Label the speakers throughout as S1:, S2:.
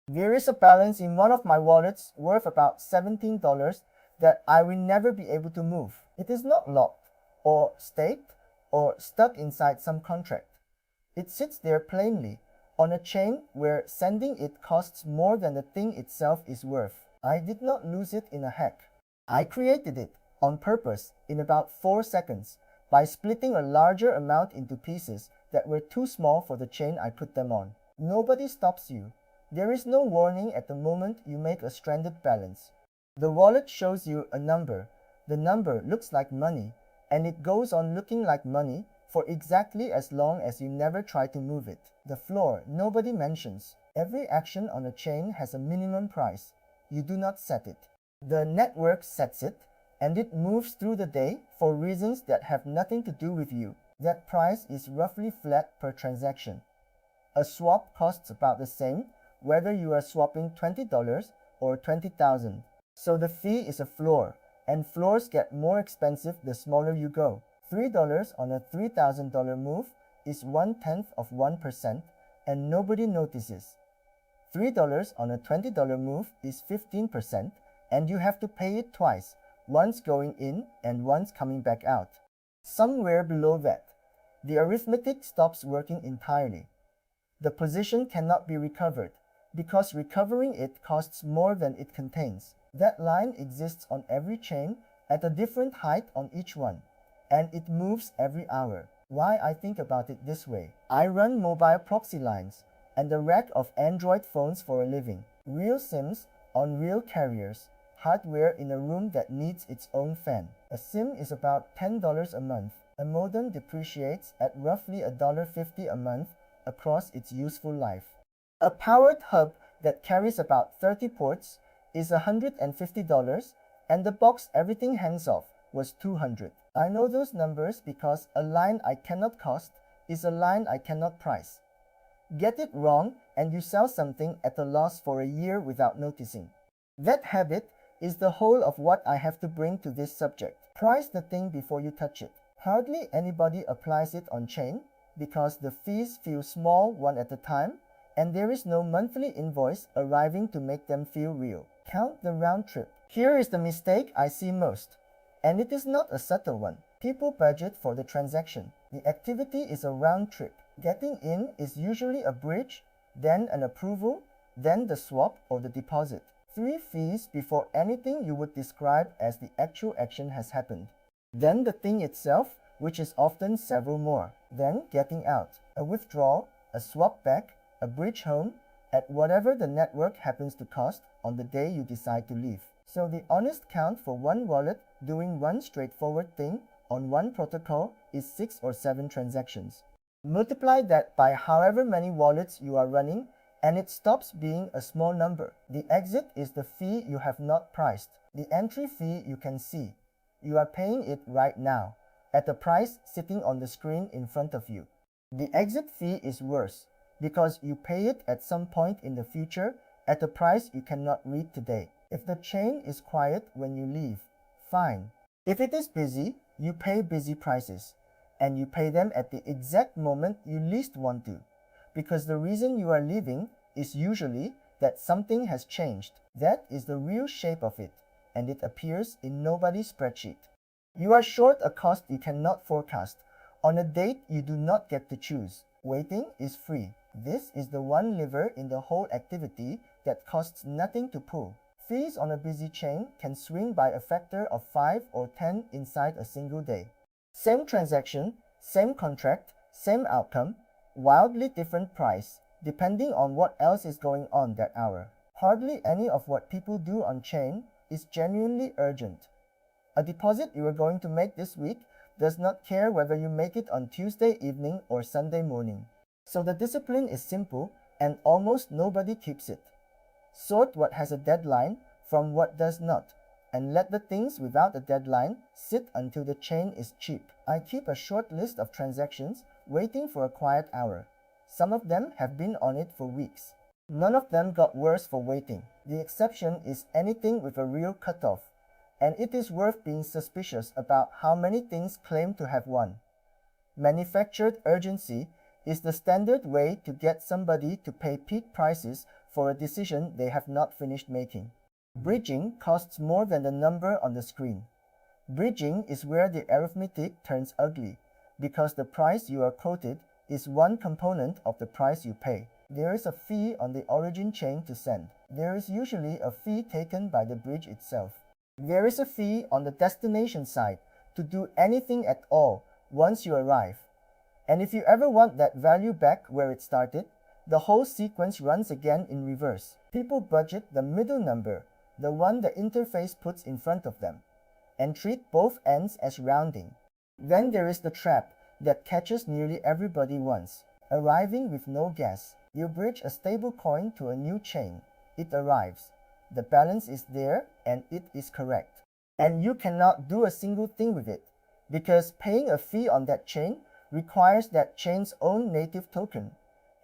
S1: There is a balance in one of my wallets worth about $17 that I will never be able to move. It is not locked, or staked, or stuck inside some contract. It sits there plainly, on a chain where sending it costs more than the thing itself is worth. I did not lose it in a hack. I created it, on purpose, in about 4 seconds, by splitting a larger amount into pieces that were too small for the chain I put them on. Nobody stops you. There is no warning at the moment you make a stranded balance. The wallet shows you a number. The number looks like money, and it goes on looking like money for exactly as long as you never try to move it. The floor nobody mentions. Every action on a chain has a minimum price. You do not set it. The network sets it, and it moves through the day for reasons that have nothing to do with you. That price is roughly flat per transaction. A swap costs about the same whether you are swapping $20 or $20,000. So the fee is a floor, and floors get more expensive the smaller you go. $3 on a $3,000 move is 1/10 of 1%, and nobody notices. $3 on a $20 move is 15%, and you have to pay it twice, once going in and once coming back out. Somewhere below that, the arithmetic stops working entirely. The position cannot be recovered, because recovering it costs more than it contains. That line exists on every chain at a different height on each one, and it moves every hour. Why I think about it this way. I run mobile proxy lines and a rack of Android phones for a living. Real SIMs on real carriers, hardware in a room that needs its own fan. A SIM is about $10 a month. A modem depreciates at roughly $1.50 a month across its useful life. A powered hub that carries about 30 ports is $150, and the box everything hangs off was $200. I know those numbers because a line I cannot cost is a line I cannot price. Get it wrong and you sell something at a loss for a year without noticing. That habit is the whole of what I have to bring to this subject. Price the thing before you touch it. Hardly anybody applies it on chain because the fees feel small one at a time, and there is no monthly invoice arriving to make them feel real. Count the round trip. Here is the mistake I see most, and it is not a subtle one. People budget for the transaction. The activity is a round trip. Getting in is usually a bridge, then an approval, then the swap or the deposit. 3 fees before anything you would describe as the actual action has happened. Then the thing itself, which is often several more. Then getting out. A withdrawal, a swap back, a bridge home, at whatever the network happens to cost on the day you decide to leave. So the honest count for one wallet doing one straightforward thing on one protocol is 6 or 7 transactions. Multiply that by however many wallets you are running, and it stops being a small number. The exit is the fee you have not priced. The entry fee you can see. You are paying it right now, at a price sitting on the screen in front of you. The exit fee is worse, because you pay it at some point in the future at a price you cannot read today. If the chain is quiet when you leave, fine. If it is busy, you pay busy prices, and you pay them at the exact moment you least want to, because the reason you are leaving is usually that something has changed. That is the real shape of it, and it appears in nobody's spreadsheet. You are short a cost you cannot forecast, on a date you do not get to choose. Waiting is free. This is the one lever in the whole activity that costs nothing to pull. Fees on a busy chain can swing by a factor of 5 or 10 inside a single day. Same transaction, same contract, same outcome, wildly different price, depending on what else is going on that hour. Hardly any of what people do on chain is genuinely urgent. A deposit you are going to make this week does not care whether you make it on Tuesday evening or Sunday morning. So the discipline is simple, and almost nobody keeps it. Sort what has a deadline from what does not, and let the things without a deadline sit until the chain is cheap. I keep a short list of transactions waiting for a quiet hour. Some of them have been on it for weeks. None of them got worse for waiting. The exception is anything with a real cutoff, and it is worth being suspicious about how many things claim to have one. Manufactured urgency is the standard way to get somebody to pay peak prices for a decision they have not finished making. Bridging costs more than the number on the screen. Bridging is where the arithmetic turns ugly, because the price you are quoted is one component of the price you pay. There is a fee on the origin chain to send. There is usually a fee taken by the bridge itself. There is a fee on the destination side to do anything at all once you arrive. And if you ever want that value back where it started, the whole sequence runs again in reverse. People budget the middle number, the one the interface puts in front of them, and treat both ends as rounding. Then there is the trap that catches nearly everybody once. Arriving with no gas, you bridge a stable coin to a new chain. It arrives. The balance is there and it is correct. And you cannot do a single thing with it, because paying a fee on that chain requires that chain's own native token,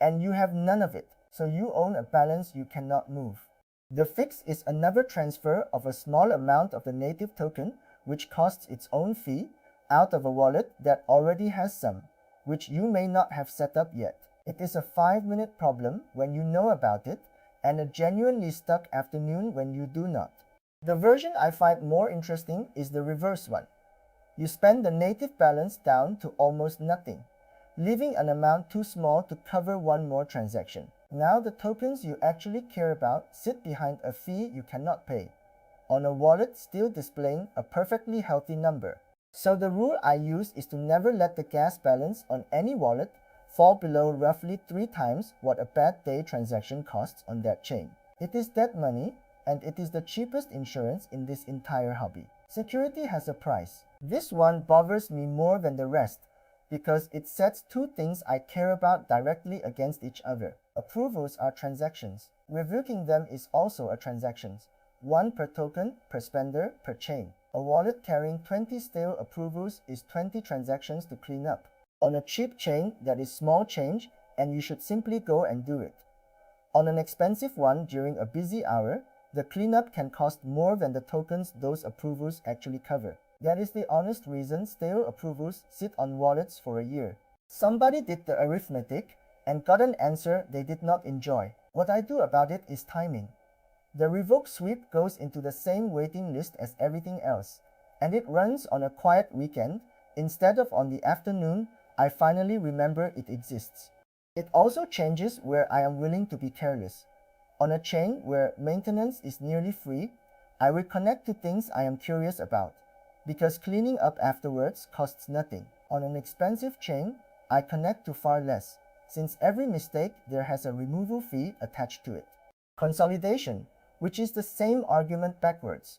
S1: and you have none of it, so you own a balance you cannot move. The fix is another transfer of a small amount of the native token, which costs its own fee, out of a wallet that already has some, which you may not have set up yet. It is a 5-minute problem when you know about it, and a genuinely stuck afternoon when you do not. The version I find more interesting is the reverse one. You spend the native balance down to almost nothing, leaving an amount too small to cover one more transaction. Now the tokens you actually care about sit behind a fee you cannot pay, on a wallet still displaying a perfectly healthy number. So the rule I use is to never let the gas balance on any wallet fall below roughly 3 times what a bad day transaction costs on that chain. It is dead money, and it is the cheapest insurance in this entire hobby. Security has a price. This one bothers me more than the rest, because it sets two things I care about directly against each other. Approvals are transactions. Revoking them is also a transaction. One per token, per spender, per chain. A wallet carrying 20 stale approvals is 20 transactions to clean up. On a cheap chain, that is small change, and you should simply go and do it. On an expensive one during a busy hour, the cleanup can cost more than the tokens those approvals actually cover. That is the honest reason stale approvals sit on wallets for a year. Somebody did the arithmetic and got an answer they did not enjoy. What I do about it is timing. The revoke sweep goes into the same waiting list as everything else, and it runs on a quiet weekend instead of on the afternoon I finally remember it exists. It also changes where I am willing to be careless. On a chain where maintenance is nearly free, I will connect to things I am curious about, because cleaning up afterwards costs nothing. On an expensive chain, I connect to far less, since every mistake there has a removal fee attached to it. Consolidation, which is the same argument backwards.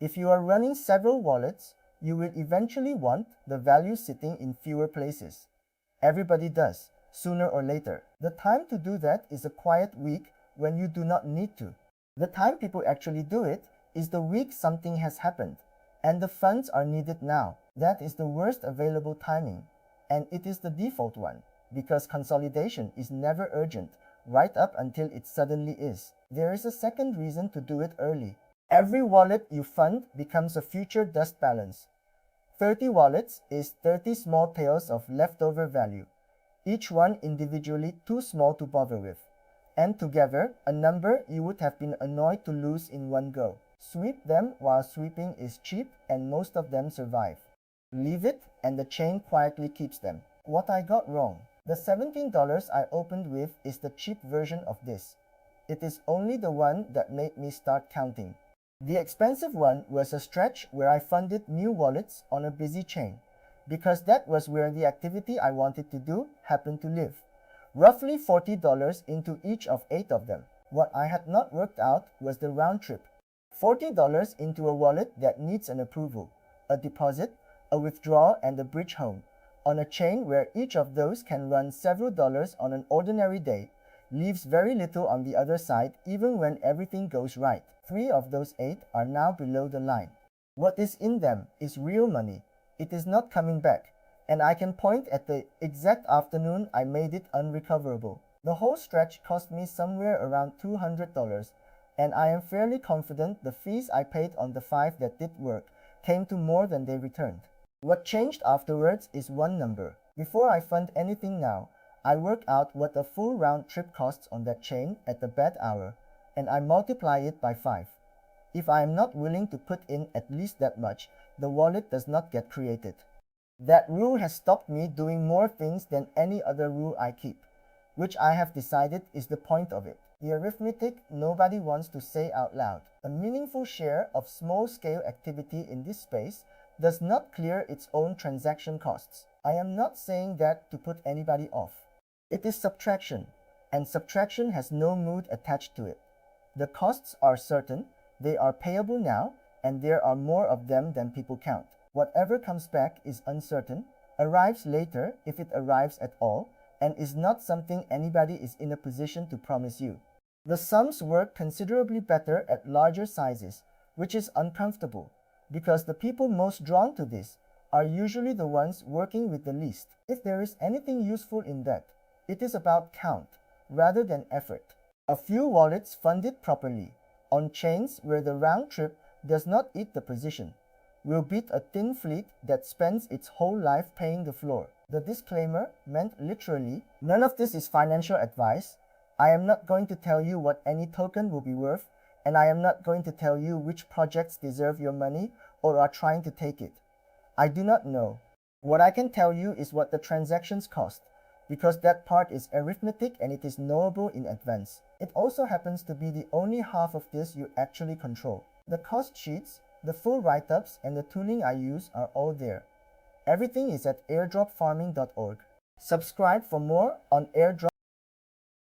S1: If you are running several wallets, you will eventually want the value sitting in fewer places. Everybody does, sooner or later. The time to do that is a quiet week when you do not need to. The time people actually do it is the week something has happened, and the funds are needed now. That is the worst available timing, and it is the default one, because consolidation is never urgent, right up until it suddenly is. There is a second reason to do it early. Every wallet you fund becomes a future dust balance. 30 wallets is 30 small tails of leftover value, each one individually too small to bother with, and together a number you would have been annoyed to lose in one go. Sweep them while sweeping is cheap and most of them survive. Leave it and the chain quietly keeps them. What I got wrong. The $17 I opened with is the cheap version of this. It is only the one that made me start counting. The expensive one was a stretch where I funded new wallets on a busy chain, because that was where the activity I wanted to do happened to live. Roughly $40 into each of 8 of them. What I had not worked out was the round trip. $40 into a wallet that needs an approval, a deposit, a withdrawal, and a bridge home, on a chain where each of those can run several dollars on an ordinary day, leaves very little on the other side even when everything goes right. 3 of those 8 are now below the line. What is in them is real money. It is not coming back, and I can point at the exact afternoon I made it unrecoverable. The whole stretch cost me somewhere around $200, and I am fairly confident the fees I paid on the 5 that did work came to more than they returned. What changed afterwards is one number. Before I fund anything now, I work out what a full round trip costs on that chain at the bad hour, and I multiply it by 5. If I am not willing to put in at least that much, the wallet does not get created. That rule has stopped me doing more things than any other rule I keep, which I have decided is the point of it. The arithmetic nobody wants to say out loud. A meaningful share of small-scale activity in this space does not clear its own transaction costs. I am not saying that to put anybody off. It is subtraction, and subtraction has no mood attached to it. The costs are certain, they are payable now, and there are more of them than people count. Whatever comes back is uncertain, arrives later if it arrives at all, and is not something anybody is in a position to promise you. The sums work considerably better at larger sizes, which is uncomfortable, because the people most drawn to this are usually the ones working with the least. If there is anything useful in that, it is about count, rather than effort. A few wallets funded properly, on chains where the round trip does not eat the position, will beat a thin fleet that spends its whole life paying the floor. The disclaimer meant literally, none of this is financial advice. I am not going to tell you what any token will be worth, and I am not going to tell you which projects deserve your money or are trying to take it. I do not know. What I can tell you is what the transactions cost, because that part is arithmetic and it is knowable in advance. It also happens to be the only half of this you actually control. The cost sheets, the full write-ups, and the tooling I use are all there. Everything is at airdropfarming.org. Subscribe for more on airdrop.